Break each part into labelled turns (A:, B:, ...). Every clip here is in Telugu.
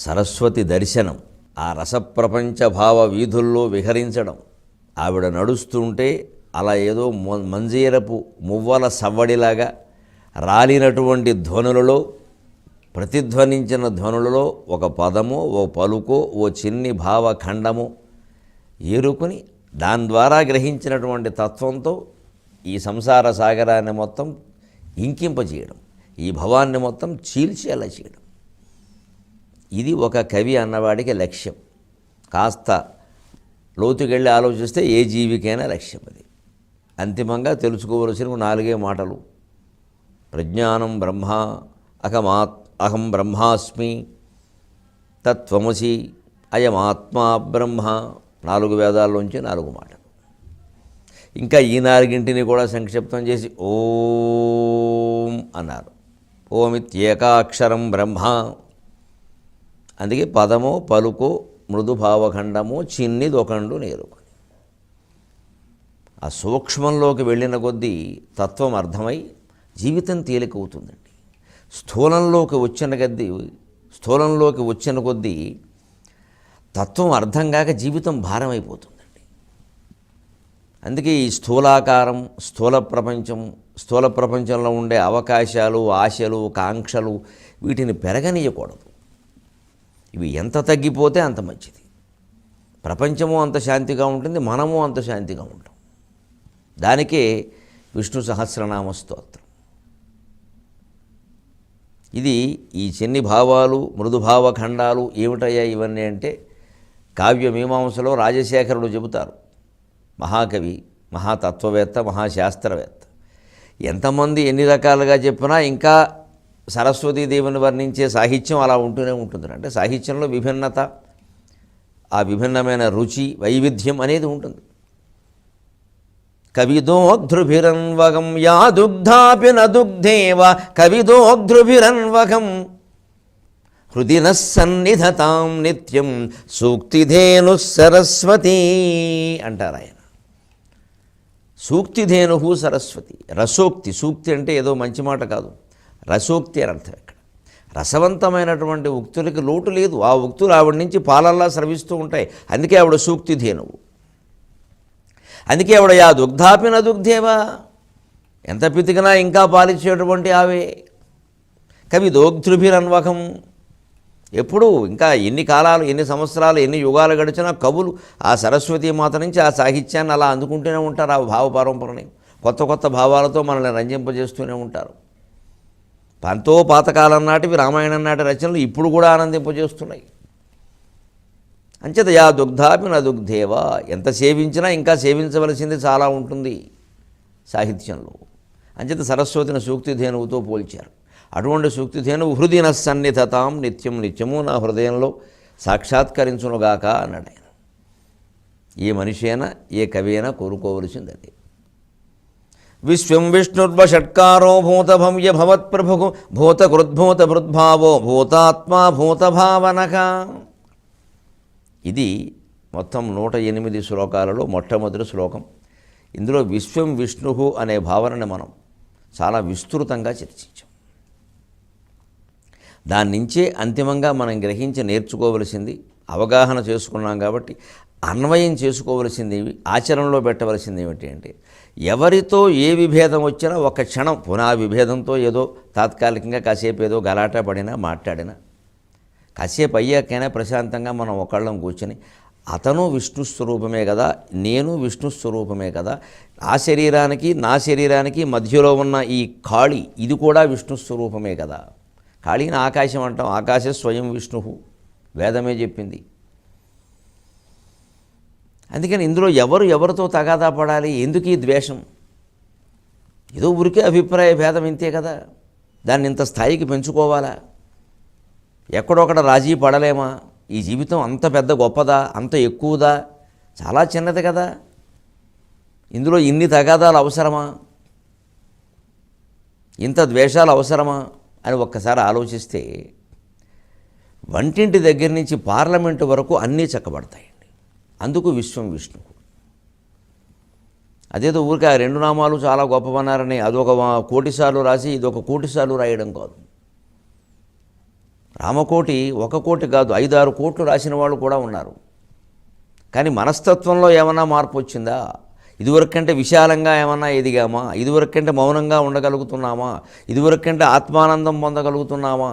A: సరస్వతి దర్శనం, ఆ రసప్రపంచ భావ వీధుల్లో విహరించడం, ఆవిడ నడుస్తుంటే అలా ఏదో మంజీరపు మువ్వల సవ్వడిలాగా రాలినటువంటి ధ్వనులలో, ప్రతిధ్వనించిన ధ్వనులలో ఒక పదమో ఓ పలుకో ఓ చిన్ని భావఖండమో ఏరుకుని దాని ద్వారా గ్రహించినటువంటి తత్వంతో ఈ సంసార సాగరాన్ని మొత్తం ఇంకింపజేయడం, ఈ భవాన్ని మొత్తం చీల్చేలా చేయడం. ఇది ఒక కవి అన్నవాడికి లక్ష్యం. కాస్త లోతుకెళ్ళి ఆలోచిస్తే ఏ జీవికైనా లక్ష్యం అది. అంతిమంగా తెలుసుకోవలసిన 4 మాటలు. ప్రజ్ఞానం బ్రహ్మ, అహం బ్రహ్మాస్మి, తత్వమసి, అయమాత్మా బ్రహ్మ. 4 వేదాల్లోంచి 4 మాటలు. ఇంకా ఈ 4ంటిని కూడా సంక్షిప్తం చేసి ఓం అన్నారు. ఓమిత్యేకాక్షరం బ్రహ్మ. అందుకే పదమో పలుకో మృదుభావఖండమో చిన్నిదొకండు నేరుకొని ఆ సూక్ష్మంలోకి వెళ్ళిన కొద్దీ తత్వం అర్థమై జీవితం తేలికవుతుందండి. స్థూలంలోకి వచ్చిన కొద్దీ తత్వం అర్థం కాక జీవితం భారమైపోతుందండి. అందుకే ఈ స్థూలాకారం, స్థూల ప్రపంచంలో ఉండే అవకాశాలు, ఆశలు, కాంక్షలు వీటిని పెరగనీయకూడదు. ఇవి ఎంత తగ్గిపోతే అంత మంచిది. ప్రపంచము అంత శాంతిగా ఉంటుంది, మనము అంత శాంతిగా ఉంటాం. దానికే విష్ణు సహస్రనామ స్తోత్రం. ఇది ఈ చిన్ని భావాలు, మృదుభావ ఖండాలు ఏమిటయ్యా ఇవన్నీ అంటే కావ్య మీమాంసలో రాజశేఖరుడు చెబుతారు. మహాకవి, మహాతత్వవేత్త, మహాశాస్త్రవేత్త. ఎంతమంది ఎన్ని రకాలుగా చెప్పినా ఇంకా సరస్వతీదేవిని వర్ణించే సాహిత్యం అలా ఉంటూనే ఉంటుంది. అంటే సాహిత్యంలో విభిన్నత, ఆ విభిన్నమైన రుచి, వైవిధ్యం అనేది ఉంటుంది. కవిదోగ్ధృభిరన్వగం యా దుగ్ధాపి నదుగ్ధేవ కవిదోగ్ధృభిరన్వగం హృదిన సన్నిధతాం నిత్యం సూక్తిధేను సరస్వతి అంటారు ఆయన. సూక్తిధేను సరస్వతి. రసోక్తి, సూక్తి అంటే ఏదో మంచి మాట కాదు, రసోక్తి అని అర్థం. ఇక్కడ రసవంతమైనటువంటి ఉక్తులకి లోటు లేదు. ఆ ఉక్తులు ఆవిడ నుంచి పాలల్లా స్రవిస్తూ ఉంటాయి. అందుకే ఆవిడ సూక్తి ధేనువు. అందుకే ఆవిడ యా దుగ్ధాపి నదుగ్ధేవా, ఎంత పితికినా ఇంకా పాలించేటువంటి ఆవే. కవి దోగ్ధృభిరన్వకం. ఎప్పుడు ఇంకా ఎన్ని కాలాలు, ఎన్ని సంవత్సరాలు, ఎన్ని యుగాలు గడిచినా కవులు ఆ సరస్వతీ మాత నుంచి ఆ సాహిత్యాన్ని అలా అందుకుంటూనే ఉంటారు. ఆ భావ పరంపరని కొత్త కొత్త భావాలతో మనల్ని రంజింపజేస్తూనే ఉంటారు. పంతో పాతకాలం నాటివి రామాయణం నాటి రచనలు ఇప్పుడు కూడా ఆనందింపజేస్తున్నాయి. అంచేత యా దుగ్ధాపి నదుగ్ధేవా, ఎంత సేవించినా ఇంకా సేవించవలసింది చాలా ఉంటుంది సాహిత్యంలో. అంచేత సరస్వతిని సూక్తిధేనువుతో పోల్చారు. అటువంటి సూక్తిధేనువు హృదిన సన్నిధతాం నిత్యం, నిత్యము నా హృదయంలో సాక్షాత్కరించునుగాక అన్నాడు ఆయన. ఏ మనిషి అయినా, ఏ కవి అయినా కోరుకోవలసింది అది. విశ్వం విష్ణుర్వషట్కారో భూతభవ్య భవత్ప్రభు భూతకృద్భూత భృద్భావో భూతాత్మా భూతభావనక. ఇది మొత్తం 108 శ్లోకాలలో మొట్టమొదటి శ్లోకం. ఇందులో విశ్వం విష్ణు అనే భావనని మనం చాలా విస్తృతంగా చర్చించాం. దాని నుంచే అంతిమంగా మనం గ్రహించి నేర్చుకోవలసింది, అవగాహన చేసుకున్నాం కాబట్టి అన్వయం చేసుకోవలసింది, ఆచరణలో పెట్టవలసింది ఏమిటి అంటే, ఎవరితో ఏ విభేదం వచ్చినా ఒక క్షణం పునః విభేదంతో ఏదో తాత్కాలికంగా కాసేపు ఏదో గలాట పడినా, మాట్లాడినా, కాసేపు అయ్యాకైనా ప్రశాంతంగా మనం ఒకళ్ళం కూర్చొని అతను విష్ణు స్వరూపమే కదా, నేను విష్ణు స్వరూపమే కదా, ఆ శరీరానికి నా శరీరానికి మధ్యలో ఉన్న ఈ ఖాళీ ఇది కూడా విష్ణు స్వరూపమే కదా. ఖాళీని ఆకాశం అంటాం, ఆకాశ స్వయం విష్ణు, వేదమే చెప్పింది. అందుకని ఇందులో ఎవరితో తగాదా పడాలి, ఎందుకు ఈ ద్వేషం? ఏదో ఊరికే అభిప్రాయ భేదం ఇంతే కదా, దాన్ని ఇంత స్థాయికి పెంచుకోవాలా? ఎక్కడొక్కడ రాజీ పడలేమా? ఈ జీవితం అంత పెద్ద గొప్పదా, అంత ఎక్కువదా, చాలా చిన్నది కదా, ఇందులో ఇన్ని తగాదాలు అవసరమా, ఇంత ద్వేషాలు అవసరమా అని ఒక్కసారి ఆలోచిస్తే వంటింటి దగ్గర నుంచి పార్లమెంటు వరకు అన్నీ చక్కబడతాయండి. అందుకు విశ్వం విష్ణు. అదేదో ఊరికే ఆ 2 నామాలు చాలా గొప్పవన్నారని అదొక 1,000,000 రాసి ఇదొక 1,000,000 రాయడం కాదు. రామకోటి 1 కోటి కాదు 5-6 కోట్లు రాసిన వాళ్ళు కూడా ఉన్నారు. కానీ మనస్తత్వంలో ఏమన్నా మార్పు వచ్చిందా? ఇదివరకంటే విశాలంగా ఏమన్నా ఎదిగామా? ఇదివరకంటే మౌనంగా ఉండగలుగుతున్నామా? ఇదివరకంటే ఆత్మానందం పొందగలుగుతున్నామా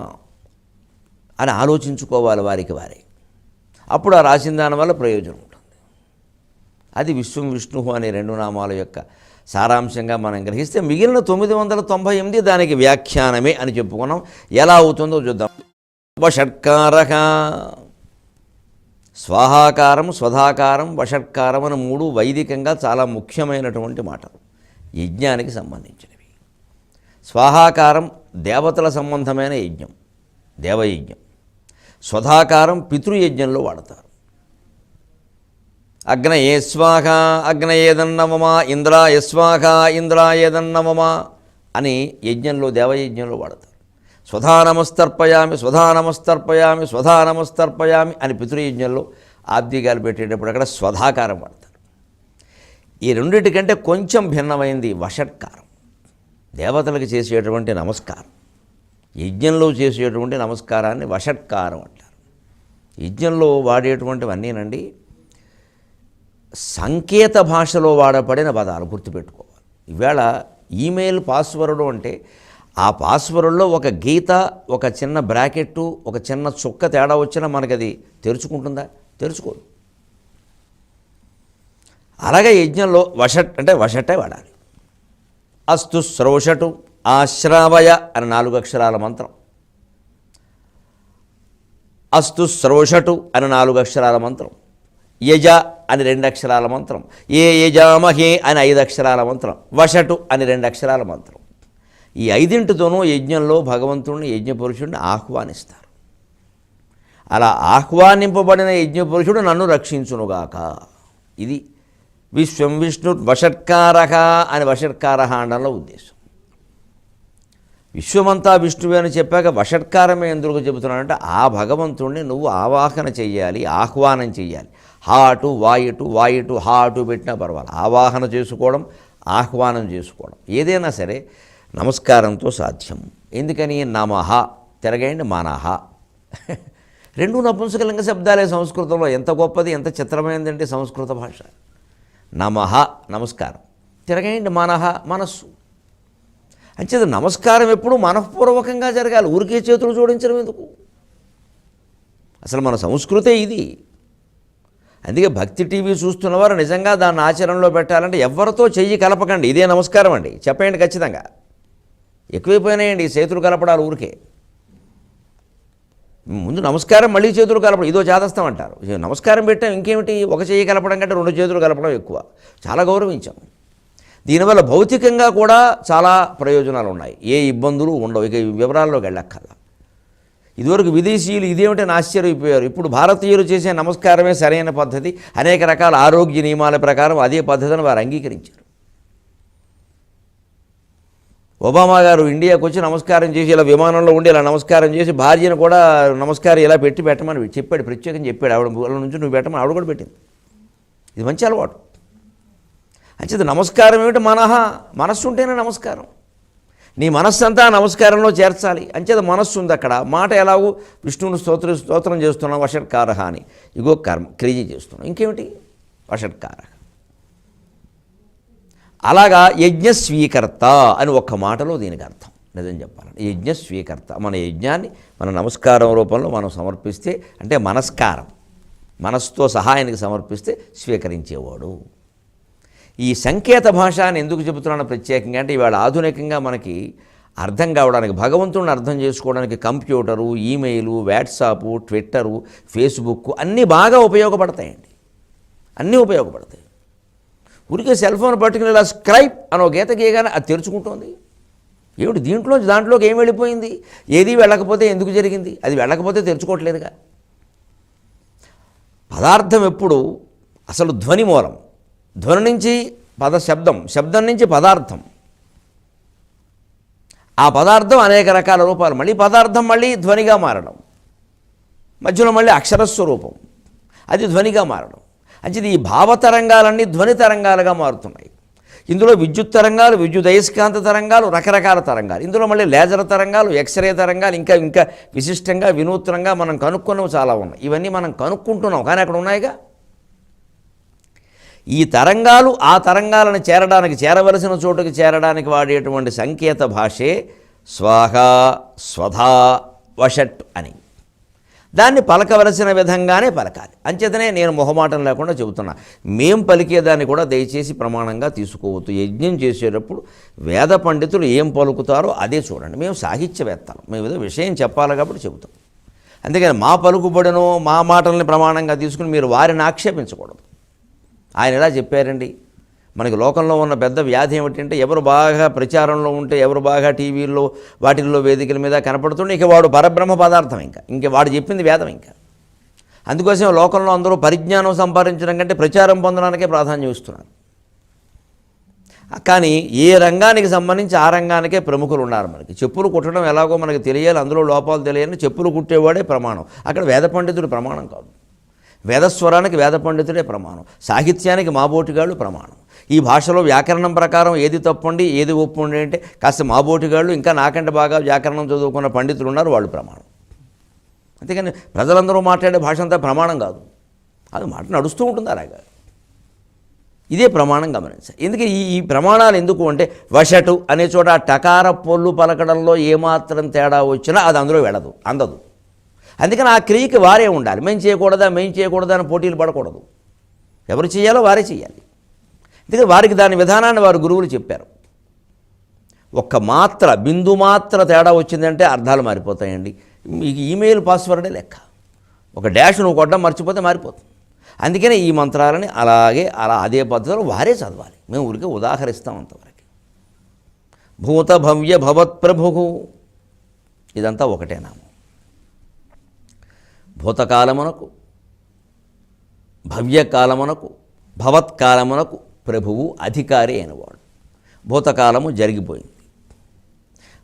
A: అని ఆలోచించుకోవాలి వారికి వారే. అప్పుడు ఆ రాసిన దానివల్ల ప్రయోజనం ఉంటుంది. అది విశ్వం విష్ణువు అనే 2 నామాల యొక్క సారాంశంగా మనం గ్రహిస్తే మిగిలిన 998 దానికి వ్యాఖ్యానమే అని చెప్పుకున్నాం. ఎలా అవుతుందో చూద్దాం. వషట్కారః, స్వాహాకారం, స్వధాకారం, వషట్కారం అని 3 వైదికంగా చాలా ముఖ్యమైనటువంటి మాటలు, యజ్ఞానికి సంబంధించినవి. స్వాహాకారం దేవతల సంబంధమైన యజ్ఞం, దేవయజ్ఞం. స్వధాకారం పితృయజ్ఞంలో వాడతారు. అగ్నయే స్వాహ అగ్నయేదన్నమమా, ఇంద్రాయ స్వాహ ఇంద్రాయేదన్నమమా అని యజ్ఞంలో దేవయజ్ఞంలో వాడతారు. స్వధానమస్తర్పయామి స్వధానమస్తర్పయామి స్వధానమస్తర్పయామి అని పితృయజ్ఞంలో ఆబ్దిగాలు పెట్టేటప్పుడు అక్కడ స్వధాకారం వాడతారు. ఈ రెండింటికంటే కొంచెం భిన్నమైంది వషట్కారం, దేవతలకు చేసేటువంటి నమస్కారం. యజ్ఞంలో చేసేటువంటి నమస్కారాన్ని వషట్కారం అంటారు. యజ్ఞంలో వాడేటువంటివన్నీనండి సంకేత భాషలో వాడబడిన పదాలు గుర్తుపెట్టుకోవాలి. ఈవేళ ఈమెయిల్ పాస్వర్డ్ అంటే ఆ పాస్వర్డ్లో ఒక గీత, ఒక చిన్న బ్రాకెట్టు, ఒక చిన్న చుక్క తేడా వచ్చినా మనకి అది తెరుచుకుంటుందా? తెరుచుకోదు. అలాగే యజ్ఞంలో వషట్ అంటే వషటే వాడాలి. అస్తు శ్రోషటు ఆశ్రావయ అని 4 అక్షరాల మంత్రం, అస్తు శ్రోషటు అని 4 అక్షరాల మంత్రం, యజ అని 2 అక్షరాల మంత్రం, ఏ యజామహే అని 5 అక్షరాల మంత్రం, వషటు అని 2 అక్షరాల మంత్రం. ఈ 5 యజ్ఞంలో భగవంతుడిని యజ్ఞపురుషుడిని ఆహ్వానిస్తారు. అలా ఆహ్వానింపబడిన యజ్ఞపురుషుడు నన్ను రక్షించునుగాక. ఇది విశ్వం విష్ణు వషట్కారః అని వషట్కారః అనడంలో ఉద్దేశం. విశ్వమంతా విష్ణువే అని చెప్పాక వషట్కారమే ఎందుకు చెబుతున్నానంటే ఆ భగవంతుడిని నువ్వు ఆవాహన చెయ్యాలి, ఆహ్వానం చెయ్యాలి. హాటు వాయుటు వాయుటు హాటు పెట్టినా పర్వాలేదు. ఆవాహన చేసుకోవడం, ఆహ్వానం చేసుకోవడం ఏదైనా సరే నమస్కారంతో సాధ్యం. ఎందుకని నమః తిరగండి మనః 2 నపుంసకలింగ శబ్దాలే సంస్కృతంలో. ఎంత గొప్పది, ఎంత చిత్రమైనదంటే సంస్కృత భాష. నమః నమస్కారం, తిరగండి మనః మనస్సు. అంచేది నమస్కారం ఎప్పుడు మనఃపూర్వకంగా జరగాలి. ఊరికే చేతులు జోడించడం ఎందుకు? అసలు మన సంస్కృతే ఇది. అందుకే భక్తి టీవీ చూస్తున్నవారు నిజంగా దాన్ని ఆచరణలో పెట్టాలంటే ఎవరితో చెయ్యి కలపకండి. ఇదే నమస్కారం అండి చెప్పండి. ఖచ్చితంగా ఎక్కువైపోయినాయండి చేతులు కలపడాలు. ఊరికే ముందు నమస్కారం మళ్ళీ చేతులు కలపడం ఇదో చేదస్తాం అంటారు. నమస్కారం పెట్టాం ఇంకేమిటి, ఒక చెయ్యి కలపడం కంటే 2 చేతులు కలపడం ఎక్కువ. చాలా గౌరవించాం. దీనివల్ల భౌతికంగా కూడా చాలా ప్రయోజనాలు ఉన్నాయి, ఏ ఇబ్బందులు ఉండవు. ఇక వివరాల్లోకి వెళ్ళక్కర్లా. ఇదివరకు విదేశీయులు ఇదేమిటని ఆశ్చర్యపోయారు. ఇప్పుడు భారతీయులు చేసే నమస్కారమే సరైన పద్ధతి. అనేక రకాల ఆరోగ్య నియమాల ప్రకారం అదే పద్ధతిని వారు అంగీకరించారు. ఒబామా గారు ఇండియాకు వచ్చి నమస్కారం చేసి ఇలా విమానంలో ఉండి ఇలా నమస్కారం చేసి భార్యను కూడా నమస్కారం ఇలా పెట్టమని చెప్పాడు. ప్రత్యేకంగా చెప్పాడు. ఆవిడ నుంచి నువ్వు పెట్టమని ఆవిడ కూడా పెట్టింది. ఇది మంచి అలవాటు. అంచేది నమస్కారం ఏమిటి? మనస్సు ఉంటేనే నమస్కారం. నీ మనస్సు అంతా నమస్కారంలో చేర్చాలి. అంచేది మనస్సు ఉంది అక్కడ. మాట ఎలాగో విష్ణువుని స్తోత్రం చేస్తున్నాం వషట్కారః అని, ఇగో క్రియ చేస్తున్నాం. ఇంకేమిటి వషట్కారః. అలాగా యజ్ఞస్వీకర్త అని ఒక్క మాటలో దీనికి అర్థం. నిజం చెప్పాలంటే యజ్ఞస్వీకర్త. మన యజ్ఞాన్ని మన నమస్కారం రూపంలో మనం సమర్పిస్తే, అంటే మనస్కారం మనస్సుతో సహాయానికి సమర్పిస్తే స్వీకరించేవాడు. ఈ సంకేత భాష అని ఎందుకు చెబుతున్నాను ప్రత్యేకంగా అంటే ఇవాళ ఆధునికంగా మనకి అర్థం కావడానికి, భగవంతుడిని అర్థం చేసుకోవడానికి computer, email, WhatsApp, Twitter, Facebook అన్నీ బాగా ఉపయోగపడతాయండి. అన్నీ ఉపయోగపడతాయి. ఊరికే సెల్ ఫోన్ పట్టుకుని ఇలా స్క్రైబ్ అని ఒక గీత గీయగానే అది తెరుచుకుంటుంది. ఏమిటి దాంట్లోకి ఏం వెళ్ళిపోయింది? ఏది వెళ్ళకపోతే ఎందుకు జరిగింది? అది వెళ్ళకపోతే తెరుచుకోవట్లేదుగా. పదార్థం ఎప్పుడు అసలు ధ్వని మూలం. ధ్వని నుంచి శబ్దం నుంచి పదార్థం. ఆ పదార్థం అనేక రకాల రూపాలు. మళ్ళీ పదార్థం మళ్ళీ ధ్వనిగా మారడం, మధ్యలో మళ్ళీ అక్షరస్వరూపం, అది ధ్వనిగా మారడం. అంటే ఈ భావతరంగాలన్నీ ధ్వని తరంగాలుగా మారుతున్నాయి. ఇందులో విద్యుత్ తరంగాలు, విద్యుదయస్కాంత తరంగాలు, రకరకాల తరంగాలు, ఇందులో మళ్ళీ లేజర్ తరంగాలు, ఎక్స్రే తరంగాలు, ఇంకా విశిష్టంగా వినూత్నంగా మనం కనుక్కున్నవి చాలా ఉన్నాయి. ఇవన్నీ మనం కనుక్కుంటున్నాం, కానీ అక్కడ ఉన్నాయిగా. ఈ తరంగాలు ఆ తరంగాలను చేరవలసిన చోటుకి చేరడానికి వాడేటువంటి సంకేత భాషే స్వాహ, స్వధా, వషట్ అని. దాన్ని పలకవలసిన విధంగానే పలకాలి. అంచేతనే నేను మొహమాటం లేకుండా చెబుతున్నా, మేం పలికేదాన్ని కూడా దయచేసి ప్రమాణంగా తీసుకోవద్దు. యజ్ఞం చేసేటప్పుడు వేద పండితులు ఏం పలుకుతారో అదే చూడండి. మేము సాహిత్యవేత్తలు, మేము ఏదో విషయం చెప్పాలి కాబట్టి చెబుతాం. అందుకని మా పలుకుబడినో మా మాటల్ని ప్రమాణంగా తీసుకుని మీరు వారిని ఆక్షేపించకూడదు. ఆయన ఎలా చెప్పారండి? మనకి లోకంలో ఉన్న పెద్ద వ్యాధి ఏమిటంటే, ఎవరు బాగా ప్రచారంలో ఉంటే, ఎవరు బాగా టీవీల్లో వాటిల్లో వేదికల మీద కనపడుతుంటే ఇక వాడు పరబ్రహ్మ పదార్థం, ఇంకా వాడు చెప్పింది వేదం. ఇంకా అందుకోసం లోకంలో అందరూ పరిజ్ఞానం సంపాదించడం కంటే ప్రచారం పొందడానికే ప్రాధాన్యం ఇస్తున్నారు. కానీ ఏ రంగానికి సంబంధించి ఆ రంగానికే ప్రముఖులు ఉన్నారు. మనకి చెప్పులు కుట్టడం ఎలాగో మనకి తెలియాలి, అందులో లోపాలు తెలియాలని చెప్పులు కుట్టేవాడే ప్రమాణం. అక్కడ వేద పండితుడు ప్రమాణం కాదు. వేదస్వరానికి వేద పండితుడే ప్రమాణం, సాహిత్యానికి మాబోటిగాళ్ళు ప్రమాణం. ఈ భాషలో వ్యాకరణం ప్రకారం ఏది తప్పండి ఏది ఒప్పుండి అంటే కాస్త మాబోటిగాళ్ళు, ఇంకా నాకంటే బాగా వ్యాకరణం చదువుకున్న పండితులు ఉన్నారు, వాళ్ళు ప్రమాణం. అంతేకాని ప్రజలందరూ మాట్లాడే భాష అంతా ప్రమాణం కాదు, అది మాట నడుస్తూ ఉంటుంది అలాగా. ఇదే ప్రమాణం గమనించాలి. ఎందుకు ఈ ప్రమాణాలు ఎందుకు అంటే, వషటు అనే చోట టకార పొల్లు పలకడంలో ఏమాత్రం తేడా వచ్చినా అది అందులో వెళ్ళదు, అందదు. అందుకని ఆ క్రియకి వారే ఉండాలి. మేము చేయకూడదా అని పోటీలు పడకూడదు. ఎవరు చేయాలో వారే చేయాలి. అందుకని వారికి దాని విధానాన్ని వారు గురువులు చెప్పారు. ఒక్క మాత్ర, బిందు మాత్ర తేడా వచ్చిందంటే అర్థాలు మారిపోతాయండి. మీకు ఈమెయిల్ పాస్వర్డే లెక్క. ఒక డాష్ నువ్వు కొట్టడం మర్చిపోతే మారిపోతుంది. అందుకనే ఈ మంత్రాలని అదే పద్ధతిలో వారే చదవాలి. మేము ఊరికే ఉదాహరిస్తాం అంతవరకు. భూత భవ్య భవత్ప్రభు, ఇదంతా ఒకటే నామం. భూతకాలమునకు, భవ్యకాలమునకు, భవత్కాలమునకు ప్రభువు అధికారి అయినవాడు. భూతకాలము జరిగిపోయింది,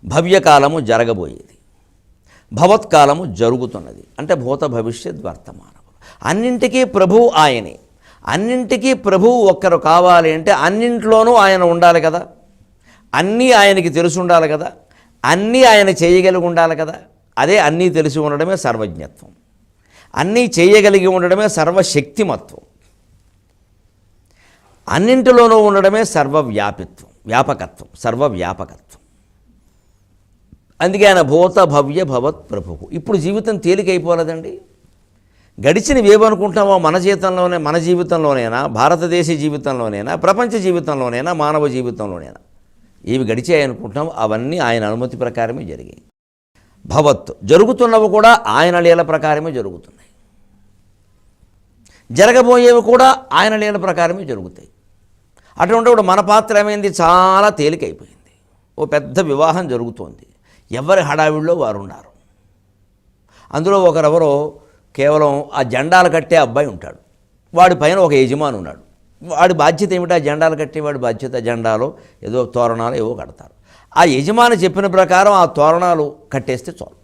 A: భవ్యకాలము జరగబోయేది, భవత్కాలము జరుగుతున్నది. అంటే భూత భవిష్యత్ వర్తమానము అన్నింటికీ ప్రభువు ఆయనే. అన్నింటికీ ప్రభువు ఒక్కరు కావాలి అంటే అన్నింట్లోనూ ఆయన ఉండాలి కదా, అన్నీ ఆయనకి తెలిసి ఉండాలి కదా, అన్నీ ఆయన చేయగలిగి ఉండాలి కదా. అదే అన్నీ తెలిసి ఉండడమే సర్వజ్ఞత్వం, అన్నీ చేయగలిగి ఉండడమే సర్వశక్తిమత్వం, అన్నింటిలోనూ ఉండడమే సర్వవ్యాపిత్వం, వ్యాపకత్వం, సర్వవ్యాపకత్వం. అందుకే ఆయన భూత భవ్య భవత్ ప్రభువు. ఇప్పుడు జీవితం తేలికైపోలేదండి. గడిచినవి ఏమనుకుంటామో మన జీవితంలోనైనా, భారతదేశ జీవితంలోనైనా, ప్రపంచ జీవితంలోనైనా, మానవ జీవితంలోనైనా ఏవి గడిచాయనుకుంటున్నామో అవన్నీ ఆయన అనుమతి ప్రకారమే జరిగాయి. భవత్, జరుగుతున్నవి కూడా ఆయన లీల ప్రకారమే జరుగుతున్నాయి. జరగబోయేవి కూడా ఆయన లీల ప్రకారమే జరుగుతాయి. అటువంటిప్పుడు మన పాత్ర ఏమైంది? చాలా తేలికైపోయింది. ఓ పెద్ద వివాహం జరుగుతోంది, ఎవరి హడావిడిలో వారు ఉన్నారు. అందులో ఒకరెవరో కేవలం ఆ జెండాలు కట్టే అబ్బాయి ఉంటాడు, వాడి పైన ఒక యజమాని ఉన్నాడు. వాడి బాధ్యత ఏమిటి? ఆ జెండాలు కట్టేవాడి బాధ్యత జెండాలో ఏదో తోరణాలు ఏవో కడతారు. ఆ యజమాని చెప్పిన ప్రకారం ఆ తోరణాలు కట్టేస్తే చాలు.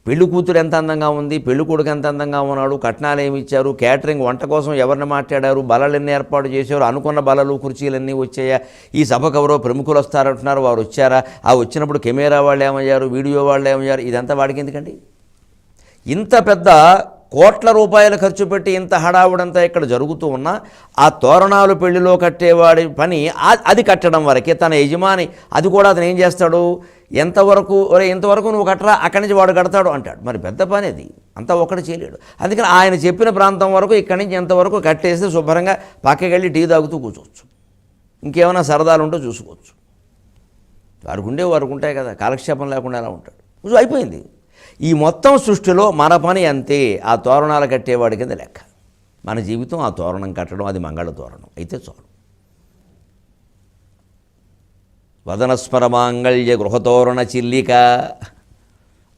A: పెళ్లి కూతురు ఎంత అందంగా ఉంది, పెళ్లి కొడుకు ఎంత అందంగా ఉన్నాడు, కట్నాలు ఏమి ఇచ్చారు, క్యాటరింగ్, వంట కోసం ఎవరిని మాట్లాడారు, బలలన్నీ ఏర్పాటు చేశారు, అనుకున్న బలలు కుర్చీలన్నీ వచ్చాయా, ఈ సభకు ఎవరో ప్రముఖులు వస్తారంటున్నారు, వారు వచ్చారా, ఆ వచ్చినప్పుడు కెమెరా వాళ్ళు ఏమయ్యారు, వీడియో వాళ్ళు ఏమయ్యారు, ఇదంతా వాడికి ఎందుకండి? ఇంత పెద్ద కోట్ల రూపాయలు ఖర్చు పెట్టి ఇంత హడావుడంతా ఇక్కడ జరుగుతూ ఉన్నా ఆ తోరణాలు పెళ్లిలో కట్టేవాడి పని అది కట్టడం వరకే. తన యజమాని అది కూడా అతను ఏం చేస్తాడు, ఇంతవరకు నువ్వు కట్టరా, అక్కడి నుంచి వాడు కడతాడు అంటాడు. మరి పెద్ద పని అది, అంతా ఒక్కడు చేయలేడు. అందుకని ఆయన చెప్పిన ప్రాంతం వరకు ఇక్కడి నుంచి ఎంతవరకు కట్టేస్తే శుభ్రంగా పక్కకి వెళ్ళి టీ తాగుతూ కూర్చోవచ్చు, ఇంకేమైనా సరదాలు ఉంటో చూసుకోవచ్చు. వారికి ఉంటాయి కదా, కాలక్షేపం లేకుండా ఎలా ఉంటాడు. అయిపోయింది. ఈ మొత్తం సృష్టిలో మన పని అంతే, ఆ తోరణాలు కట్టేవాడి కింద లెక్క. మన జీవితం ఆ తోరణం కట్టడం, అది మంగళ తోరణం అయితే చాలు. వదనస్మర మాంగళ్య గృహతోరణ చిల్లిక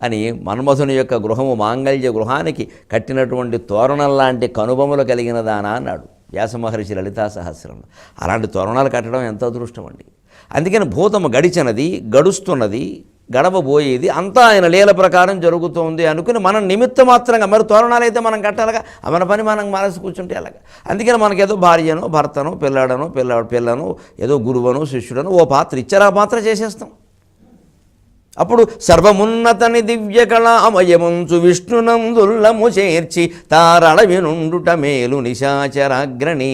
A: అని మన్మధుని యొక్క గృహము మాంగళ్య గృహానికి కట్టినటువంటి తోరణం లాంటి కనుబొమ్మలు కలిగినదానా అన్నాడు వ్యాసమహర్షి లలితా సహస్రంలో. అలాంటి తోరణాలు కట్టడం ఎంత అదృష్టం అండి. అందుకని భూతము గడిచినది, గడుస్తున్నది, గడవబోయేది అంతా ఆయన లీల ప్రకారం జరుగుతోంది అనుకుని మనం నిమిత్త మాత్రంగా, మరి తోరణాలు అయితే మనం కట్టాలిగా, మన పని మనం మనసు కూర్చుంటే అలాగా. అందుకని మనకేదో భార్యనో భర్తనో పిల్లను ఏదో గురువనో శిష్యుడనో ఓ పాత్ర ఇచ్చారు, ఆ పాత్ర చేసేస్తాం. అప్పుడు సర్వమున్నతని దివ్య కళామయముంచు విష్ణునందుల్లము చేర్చి తారళవి నుండుట మేలు నిశాచరాగ్రణి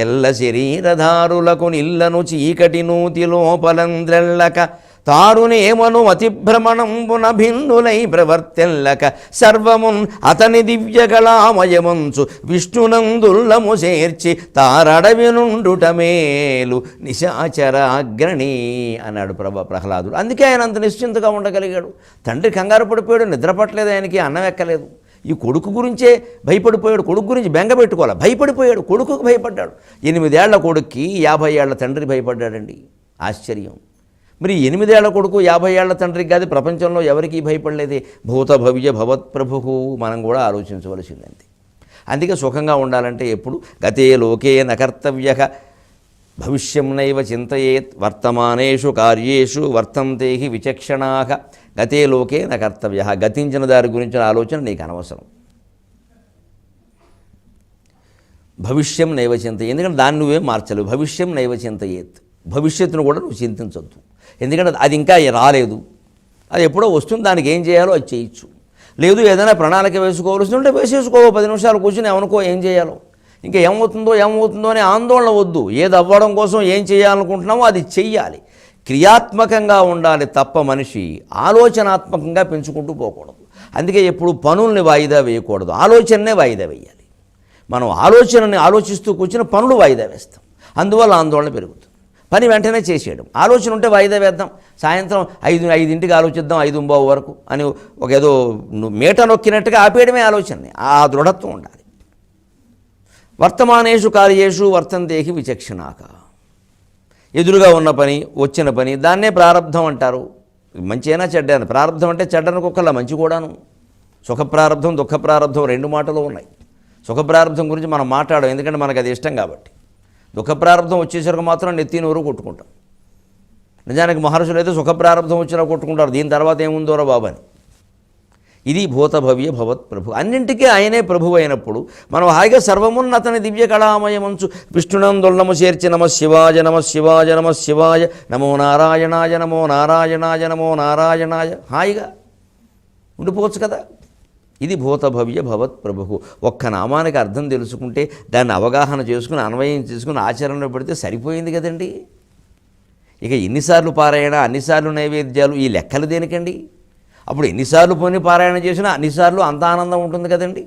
A: ఎల్ల శరీరధారులకు నిల్లను చీకటి నూతి లోపలంద్రెల్లక తారునేమను అతిభ్రమణంబున భిన్నులై ప్రవర్తెల్లక సర్వమున్ అతని దివ్య కళామయమంచు విష్ణునందుల్లము చేర్చి తారడవి నుండుట మేలు నిశాచరాగ్రణి అన్నాడు ప్రహ్లాదుడు. అందుకే ఆయన అంత నిశ్చింతగా ఉండగలిగాడు. తండ్రి కంగారు పడిపోయాడు, నిద్రపట్టలేదు, ఆయనకి అన్నం ఎక్కలేదు. ఈ కొడుకు గురించే భయపడిపోయాడు, కొడుకు గురించి బెంగ పెట్టుకోవాలి, భయపడిపోయాడు, కొడుకుకు భయపడ్డాడు. 8 ఏళ్ల కొడుక్కి 50 ఏళ్ల తండ్రి భయపడ్డాడండి. ఆశ్చర్యం. మరి 8 ఏళ్ల కొడుకు 50 ఏళ్ల తండ్రికి కాదు, ప్రపంచంలో ఎవరికీ భయపడలేదే. భూత భవ్య భవత్ ప్రభువు మనం కూడా ఆలోచించవలసిందంతే. అందుకే సుఖంగా ఉండాలంటే ఎప్పుడు గతే లోకే నకర్తవ్య భవిష్యం నైవ చింతయేత్ వర్తమానేషు కార్యేషు వర్తంతే హి విచక్షణాః. గతే లోకే నకర్తవ్య, గతించిన దారి గురించిన ఆలోచన నీకు అనవసరం. భవిష్యం నైవ చింతయేత్, ఎందుకంటే దాన్ని నువ్వేం మార్చలేవు. భవిష్యం నైవ చింతయేత్, భవిష్యత్తును కూడా నువ్వు చింతించొద్దు. ఎందుకంటే అది ఇంకా రాలేదు, అది ఎప్పుడో వస్తుంది, దానికి ఏం చేయాలో అది చేయొచ్చు. లేదు ఏదైనా ప్రణాళిక వేసుకోవాల్సి ఉంటే వేసేసుకో, 10 నిమిషాలు కూర్చుని ఏమనుకో ఏం చేయాలో. ఇంకా ఏమవుతుందో అనే ఆందోళన వద్దు. ఏది అవ్వడం కోసం ఏం చేయాలనుకుంటున్నామో అది చెయ్యాలి. క్రియాత్మకంగా ఉండాలి తప్ప మనిషి ఆలోచనాత్మకంగా పెంచుకుంటూ పోకూడదు. అందుకే ఎప్పుడు పనుల్ని వాయిదా వేయకూడదు, ఆలోచననే వాయిదా వేయాలి. మనం ఆలోచనని ఆలోచిస్తూ కూర్చుని పనులు వాయిదా వేస్తాం, అందువల్ల ఆందోళన పెరుగుతుంది. పని వెంటనే చేసేయడం, ఆలోచన ఉంటే వాయిదా వేద్దాం, సాయంత్రం 5ంటికి ఆలోచిద్దాం 5:15 వరకు అని ఒక ఏదో మేట నొక్కినట్టుగా ఆపేయడమే ఆలోచనని. ఆ దృఢత్వం ఉండాలి. వర్తమానేషు కార్యేషు వర్తంతేహి విచక్షణాక, ఎదురుగా ఉన్న పని, వచ్చిన పని, దాన్నే ప్రారంధం అంటారు. మంచి అయినా చెడ్డ, ప్రారంధం అంటే చెడ్డను కుక్కల్లా మంచి కూడాను. సుఖ ప్రారంధం దుఃఖ ప్రారంధం 2 మాటలు ఉన్నాయి. సుఖ ప్రారంధం గురించి మనం మాట్లాడడం, ఎందుకంటే మనకు అది ఇష్టం కాబట్టి. దుఃఖ ప్రారంధం వచ్చేసరికి మాత్రం నెత్తి నోరు కొట్టుకుంటాం. నిజానికి మహర్షులు అయితే సుఖ ప్రారంధం వచ్చినా కొట్టుకుంటారు, దీని తర్వాత ఏముందోరా బాబు అని. ఇది భూత భవ్య భవత్ ప్రభు, అన్నింటికీ ఆయనే ప్రభు అయినప్పుడు మనం హాయిగా సర్వమున్నతని దివ్య కళామయమంచు విష్ణునందొల్లము చేర్చి నమ శివాయ నమ శివాయ నమ శివాయ నమో నారాయణాయ నమో నారాయణాయ నమో నారాయణాయ హాయిగా ఉండిపోవచ్చు కదా. ఇది భూత భవ్య భవత్ ప్రభు. ఒక్క నామానికి అర్థం తెలుసుకుంటే, దాన్ని అవగాహన చేసుకుని అన్వయం చేసుకుని ఆచరణలో పెడితే సరిపోయింది కదండి. ఇక ఎన్నిసార్లు పారాయణ, అన్నిసార్లు నైవేద్యాలు, ఈ లెక్కలు దేనికండి? అప్పుడు ఎన్నిసార్లు పోని పారాయణ చేసినా అన్నిసార్లు అంత ఆనందం ఉంటుంది కదండి.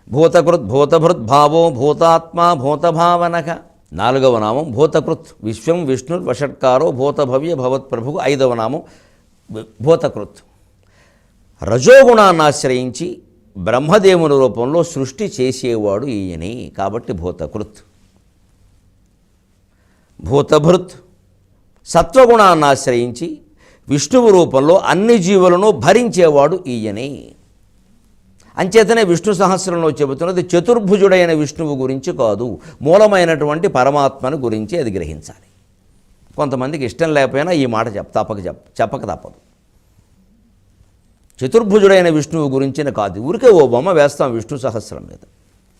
A: భూతకృత్ భూతభృత్ భావో భూతాత్మ భూతభావనక. 4వ నామం భూతకృత్, విశ్వం విష్ణుర్ వషట్కారో భూత భవ్య భవత్ ప్రభు. 5వ నామం భూతకృత్. రజోగుణాన్ని ఆశ్రయించి బ్రహ్మదేవుని రూపంలో సృష్టి చేసేవాడు ఈయనే, కాబట్టి భూతకృత్. భూతభృత్ సత్వగుణాన్ని ఆశ్రయించి విష్ణువు రూపంలో అన్ని జీవులను భరించేవాడు ఈయనే. అంచేతనే విష్ణు సహస్రంలో చెబుతున్నది చతుర్భుజుడైన విష్ణువు గురించి కాదు, మూలమైనటువంటి పరమాత్మను గురించి అది గ్రహించాలి. కొంతమందికి ఇష్టం లేకపోయినా ఈ మాట చెప్పక తప్పదు. చతుర్భుజుడైన విష్ణువు గురించిన కాదు, ఊరికే ఓ బొమ్మ వేస్తాం విష్ణు సహస్రం మీద,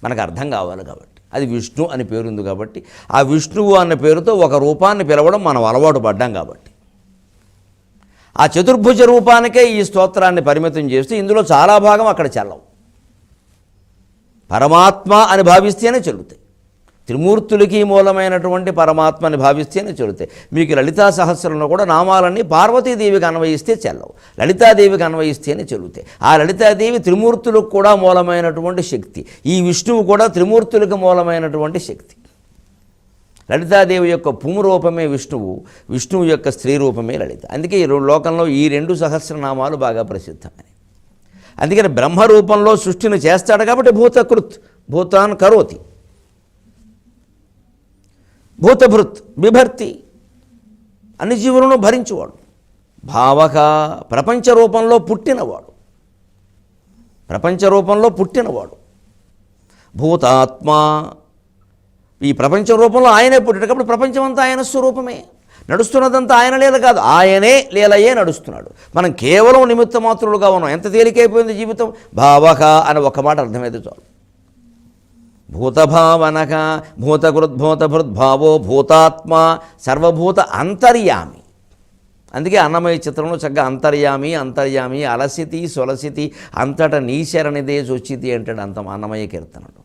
A: మనకు అర్థం కావాలి కాబట్టి. అది విష్ణు అని పేరుంది కాబట్టి, ఆ విష్ణువు అన్న పేరుతో ఒక రూపాన్ని పిలవడం మనం అలవాటు పడ్డాం కాబట్టి, ఆ చతుర్భుజ రూపానికే ఈ స్తోత్రాన్ని పరిమితం చేస్తూ ఇందులో చాలా భాగం అక్కడ చెల్లవు. పరమాత్మ అని భావిస్తేనే చెల్లుతాయి. త్రిమూర్తులకి మూలమైనటువంటి పరమాత్మని భావిస్తేనే చెల్లుతాయి. మీకు లలితా సహస్రంలో కూడా నామాలన్నీ పార్వతీదేవికి అన్వయిస్తే చెల్లవు, లలితాదేవికి అన్వయిస్తేనే చెల్లుతాయి. ఆ లలితాదేవి త్రిమూర్తులకు కూడా మూలమైనటువంటి శక్తి, ఈ విష్ణువు కూడా త్రిమూర్తులకు మూలమైనటువంటి శక్తి. లలితాదేవి యొక్క పుంరూపమే విష్ణువు, విష్ణువు యొక్క స్త్రీ రూపమే లలిత. అందుకే ఈ లోకంలో ఈ 2 సహస్రనామాలు బాగా ప్రసిద్ధమని. అందుకని బ్రహ్మరూపంలో సృష్టిని చేస్తాడు కాబట్టి భూతకృత్, భూతాన్ కరోతి. భూతభృత్ బిభర్తి, అన్ని జీవులను భరించేవాడు. భావక ప్రపంచ రూపంలో పుట్టినవాడు. భూతాత్మ, ఈ ప్రపంచ రూపంలో ఆయనే పుట్టాడు కాబట్టి ప్రపంచమంతా ఆయన స్వరూపమే. నడుస్తున్నదంతా ఆయన లీల కాదు, ఆయనే లీలయే నడుస్తున్నాడు. మనం కేవలం నిమిత్త మాత్రులుగా ఉన్నాం. ఎంత తేలికైపోయింది జీవితం. భావక అని ఒక మాట అర్థమైతే చాలు. భూతభావనక భూతకృద్భూతభృద్భావో భూతాత్మ సర్వభూత అంతర్యామి. అందుకే అన్నమయ్య చిత్రంలో చక్కగా అంతర్యామి అంతర్యామి అలసితి సొలసితి అంతట నీశరణిదే చొచ్చితి అంటాడు అన్నమయ్య కీర్తనలు.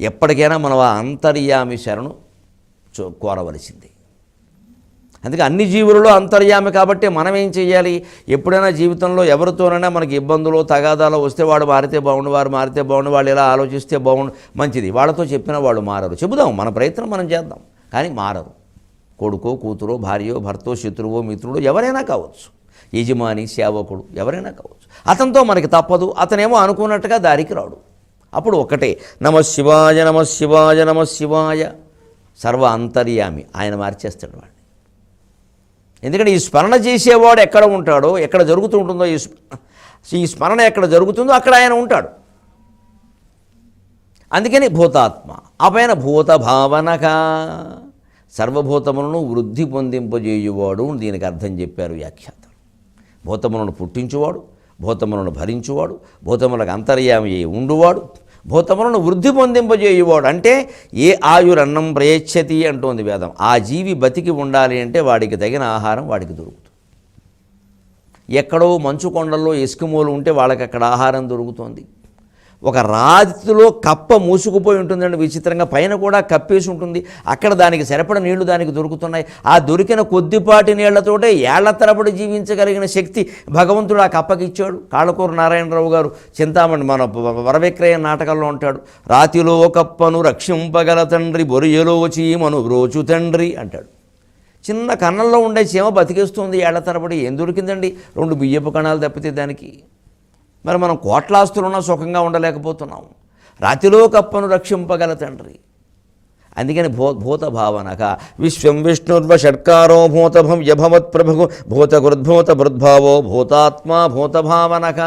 A: ఎప్పటికైనా మనం ఆ అంతర్యామి శరణు కోరవలసింది. అందుకే అన్ని జీవులలో అంతర్యామి కాబట్టి మనం ఏం చేయాలి? ఎప్పుడైనా జీవితంలో ఎవరితోనైనా మనకి ఇబ్బందులు తగాదాలు వస్తే వాడు మారితే బాగుండు, వారు మారితే బాగుండు, వాళ్ళు ఇలా ఆలోచిస్తే బాగుండు, మంచిది. వాళ్ళతో చెప్పినా వాళ్ళు మారరు. చెబుదాం, మన ప్రయత్నం మనం చేద్దాం, కానీ మారరు. కొడుకో కూతురో భార్యో భర్తో శత్రువో మిత్రుడు ఎవరైనా కావచ్చు, యజమాని సేవకుడు ఎవరైనా కావచ్చు. అతనితో మనకి తప్పదు. అతనేమో అనుకున్నట్టుగా దారికి రాడు. అప్పుడు ఒకటే నమఃశివాయ నమఃశివాయ నమఃశివాయ సర్వ అంతర్యామి ఆయన మార్చేస్తాడు వాడిని. ఎందుకంటే ఈ స్మరణ చేసేవాడు ఎక్కడ ఉంటాడో, ఎక్కడ జరుగుతూ ఉంటుందో, ఈ స్మరణ ఎక్కడ జరుగుతుందో అక్కడ ఆయన ఉంటాడు. అందుకని భూతాత్మ. ఆ పైన భూత భావనగా సర్వభూతములను వృద్ధి పొందింపజేయువాడు. దీనికి అర్థం చెప్పారు వ్యాఖ్యాతలు. భూతములను పుట్టించువాడు, భూతములను భరించువాడు, భూతములకు అంతర్యామి ఉండువాడు, భూతములను వృద్ధి పొందింపజేయువాడు. అంటే ఏ ఆయురన్నం ప్రయచ్చతి అంటోంది వేదం. ఆ జీవి బతికి ఉండాలి అంటే వాడికి తగిన ఆహారం వాడికి దొరుకుతుంది. ఎక్కడో మంచు కొండల్లో ఎస్కిమోలు ఉంటే వాళ్ళకి అక్కడ ఆహారం దొరుకుతుంది. ఒక రాతిలో కప్ప మూసుకుపోయి ఉంటుందండి విచిత్రంగా, పైన కూడా కప్పేసి ఉంటుంది. అక్కడ దానికి సరిపడ నీళ్లు దానికి దొరుకుతున్నాయి. ఆ దొరికిన కొద్దిపాటి నీళ్లతోటే ఏళ్ల తరబడి జీవించగలిగిన శక్తి భగవంతుడు ఆ కప్పకి ఇచ్చాడు. కాళ్ళకూరు నారాయణరావు గారు చింతామణి మన వరవిక్రయ నాటకంలో ఉంటాడు. రాతిలో కప్పను రక్షింపగల తండ్రి బొరియలో చీమను బ్రోచు తండ్రి అంటాడు. చిన్న కన్నంలో ఉండే చీమ బతికేస్తుంది ఏళ్ల తరబడి. ఏం దొరికిందండి? 2 బియ్యపు కణాలు తప్పితే దానికి. మరి మనం కోట్లాస్తులున్నా సుఖంగా ఉండలేకపోతున్నాం. రాతిలో కప్పను రక్షింపగల తండ్రి. అందుకని భూత భావనక విశ్వం విష్ణుర్వ షట్కారో భూతభం యభవత్ ప్రభు భూతకృద్భూత బృద్భావో భూతాత్మ భూత భావనక.